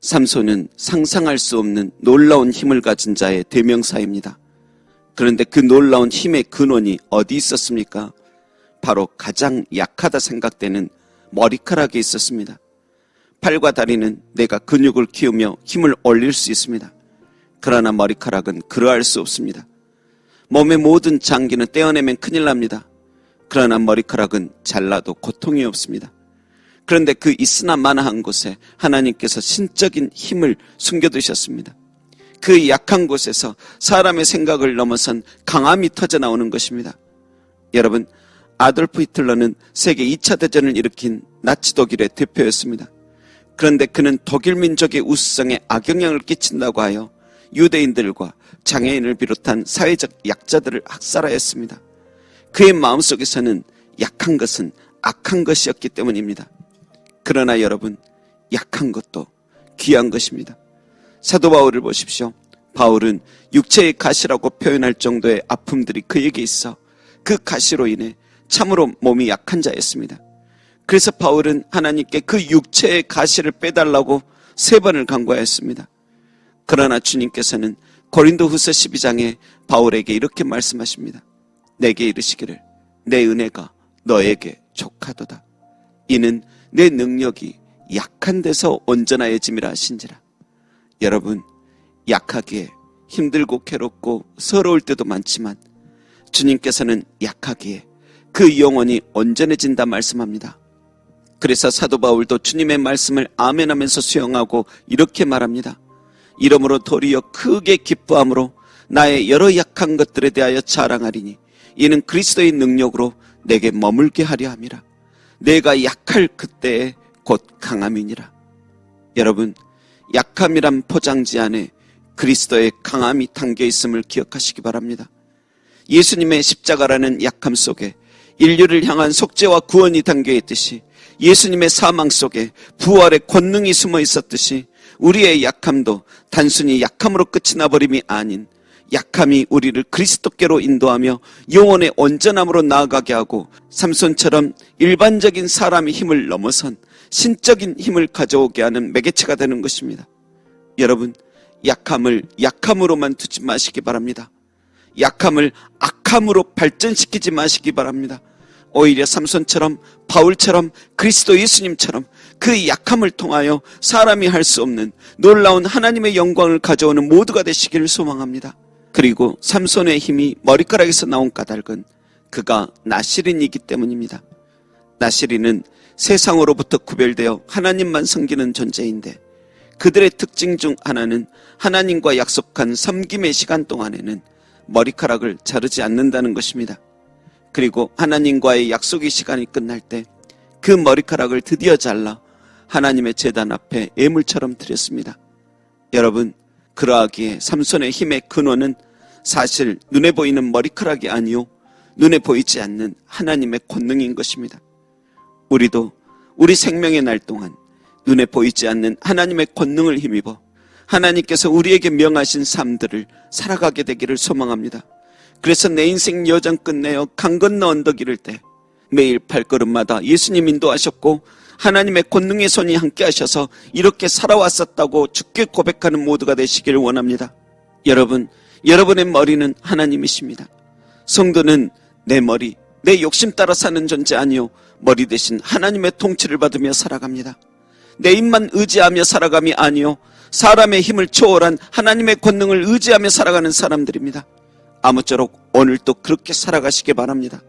삼손은 상상할 수 없는 놀라운 힘을 가진 자의 대명사입니다. 그런데 그 놀라운 힘의 근원이 어디 있었습니까? 바로 가장 약하다 생각되는 머리카락에 있었습니다. 팔과 다리는 내가 근육을 키우며 힘을 올릴 수 있습니다. 그러나 머리카락은 그러할 수 없습니다. 몸의 모든 장기는 떼어내면 큰일 납니다. 그러나 머리카락은 잘라도 고통이 없습니다. 그런데 그 있으나 마나한 곳에 하나님께서 신적인 힘을 숨겨두셨습니다. 그 약한 곳에서 사람의 생각을 넘어선 강함이 터져나오는 것입니다. 여러분, 아돌프 히틀러는 세계 2차 대전을 일으킨 나치 독일의 대표였습니다. 그런데 그는 독일 민족의 우수성에 악영향을 끼친다고 하여 유대인들과 장애인을 비롯한 사회적 약자들을 학살하였습니다. 그의 마음속에서는 약한 것은 악한 것이었기 때문입니다. 그러나 여러분, 약한 것도 귀한 것입니다. 사도 바울을 보십시오. 바울은 육체의 가시라고 표현할 정도의 아픔들이 그에게 있어 그 가시로 인해 참으로 몸이 약한 자였습니다. 그래서 바울은 하나님께 그 육체의 가시를 빼달라고 3번을 간구하였습니다. 그러나 주님께서는 고린도후서 12장에 바울에게 이렇게 말씀하십니다. 내게 이르시기를 내 은혜가 너에게 족하도다. 이는 내 능력이 약한 데서 온전하여짐이라 하신지라. 여러분, 약하기에 힘들고 괴롭고 서러울 때도 많지만 주님께서는 약하기에 그 영혼이 온전해진다 말씀합니다. 그래서 사도 바울도 주님의 말씀을 아멘하면서 수용하고 이렇게 말합니다. 이러므로 도리어 크게 기뻐함으로 나의 여러 약한 것들에 대하여 자랑하리니 이는 그리스도의 능력으로 내게 머물게 하려 함이라. 내가 약할 그때에 곧 강함이니라. 여러분, 약함이란 포장지 안에 그리스도의 강함이 담겨 있음을 기억하시기 바랍니다. 예수님의 십자가라는 약함 속에 인류를 향한 속죄와 구원이 담겨 있듯이 예수님의 사망 속에 부활의 권능이 숨어 있었듯이 우리의 약함도 단순히 약함으로 끝이 나버림이 아닌 약함이 우리를 그리스도께로 인도하며 영혼의 온전함으로 나아가게 하고 삼손처럼 일반적인 사람의 힘을 넘어선 신적인 힘을 가져오게 하는 매개체가 되는 것입니다. 여러분, 약함을 약함으로만 두지 마시기 바랍니다. 약함을 악함으로 발전시키지 마시기 바랍니다. 오히려 삼손처럼 바울처럼 그리스도 예수님처럼 그 약함을 통하여 사람이 할 수 없는 놀라운 하나님의 영광을 가져오는 모두가 되시기를 소망합니다. 그리고 삼손의 힘이 머리카락에서 나온 까닭은 그가 나실인이기 때문입니다. 나실인은 세상으로부터 구별되어 하나님만 섬기는 존재인데 그들의 특징 중 하나는 하나님과 약속한 섬김의 시간 동안에는 머리카락을 자르지 않는다는 것입니다. 그리고 하나님과의 약속의 시간이 끝날 때 그 머리카락을 드디어 잘라 하나님의 제단 앞에 예물처럼 드렸습니다. 여러분, 그러하기에 삼손의 힘의 근원은 사실 눈에 보이는 머리카락이 아니요 눈에 보이지 않는 하나님의 권능인 것입니다. 우리도 우리 생명의 날 동안 눈에 보이지 않는 하나님의 권능을 힘입어 하나님께서 우리에게 명하신 삶들을 살아가게 되기를 소망합니다. 그래서 내 인생 여정 끝내어 강 건너 언덕 이를 때 매일 발걸음마다 예수님 인도하셨고 하나님의 권능의 손이 함께 하셔서 이렇게 살아왔었다고 주께 고백하는 모두가 되시기를 원합니다. 여러분, 여러분의 머리는 하나님이십니다. 성도는 내 머리, 내 욕심 따라 사는 존재 아니요 머리 대신 하나님의 통치를 받으며 살아갑니다. 내 입만 의지하며 살아감이 아니요 사람의 힘을 초월한 하나님의 권능을 의지하며 살아가는 사람들입니다. 아무쪼록 오늘도 그렇게 살아가시기 바랍니다.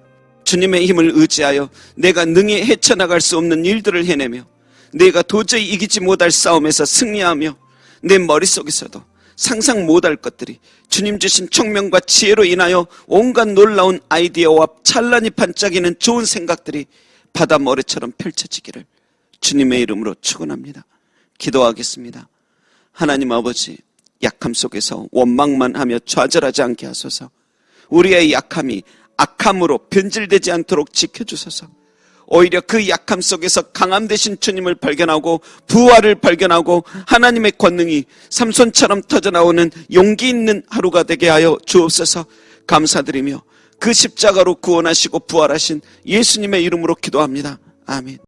주님의 힘을 의지하여 내가 능히 헤쳐나갈 수 없는 일들을 해내며 내가 도저히 이기지 못할 싸움에서 승리하며 내 머릿속에서도 상상 못할 것들이 주님 주신 총명과 지혜로 인하여 온갖 놀라운 아이디어와 찬란히 반짝이는 좋은 생각들이 바다 모래처럼 펼쳐지기를 주님의 이름으로 축원합니다. 기도하겠습니다. 하나님 아버지, 약함 속에서 원망만 하며 좌절하지 않게 하소서. 우리의 약함이 악함으로 변질되지 않도록 지켜주소서. 오히려 그 약함 속에서 강함 되신 주님을 발견하고 부활을 발견하고 하나님의 권능이 삼손처럼 터져나오는 용기 있는 하루가 되게 하여 주옵소서. 감사드리며 그 십자가로 구원하시고 부활하신 예수님의 이름으로 기도합니다. 아멘.